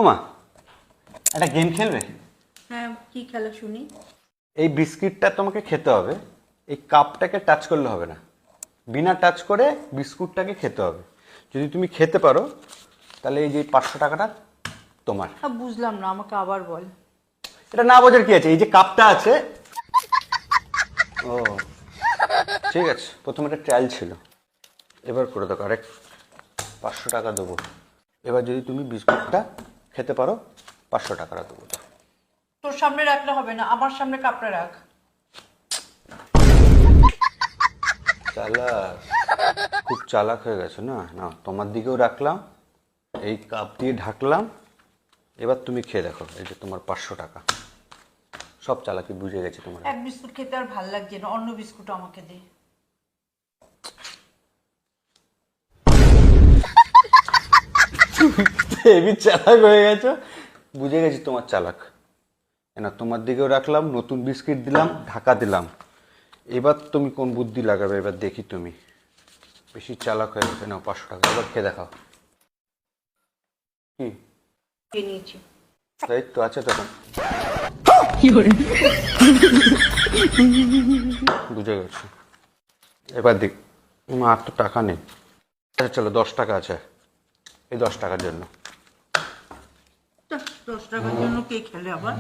ওমা, একটা গেম খেলবে? হ্যাঁ, কি খেলা শুনি? এই বিস্কিটটা তোমাকে খেতে হবে, এই কাপটাকে টাচ করলে হবে না, বিনা টাচ করে বিস্কুটটাকে খেতে হবে। যদি তুমি খেতে পারো তাহলে এই যে 500 টাকাটা তোমার। বুঝলাম না, আমাকে আবার বল। এটা না বোঝার কি আছে, এই যে কাপটা আছে। ও ঠিক আছে, প্রথমে একটা ট্রায়াল ছিল, এবার করে দেখো, আরেক 500 টাকা দেবো। এবার যদি তুমি বিস্কুটটা খেতে পারো 500 টাকা দেবো। তোর সামনে রাখলে হবে না, আমার সামনে কাপড়ে রাখ। চালাক, খুব চালাক হয়ে গেছে না। না, তোমার দিকেও রাখলাম, এই কাপ দিয়ে ঢাকলাম, এবার তুমি খেয়ে দেখো, এই যে তোমার 500 টাকা। সব চালাকি বুঝে গেছে তোমার। এক বিস্কুট খেতে আর ভাল লাগছে না, অন্য বিস্কুট আমাকে দে। হেবি চালাক হয়ে গেছো, বুঝে গেছি তোমার চালাক। না, তোমার দিকেও রাখলাম, নতুন বিস্কিট দিলাম, ঢাকা দিলাম। এবার তুমি কোন বুদ্ধি লাগাবে, এবার দেখি তুমি। বেশি চালাক হয়ে গেছে না। 500 টাকা, এবার খেয়ে দেখাও। কি খেয়ে নিয়েছি। তাই তো আছে তখন। বুঝে গেছি, এবার দেখ। আর তো টাকা নেই। আচ্ছা চলো, 10 টাকা আছে, এই 10 টাকার জন্য। 10 টাকার জন্য কে খেলে আবার?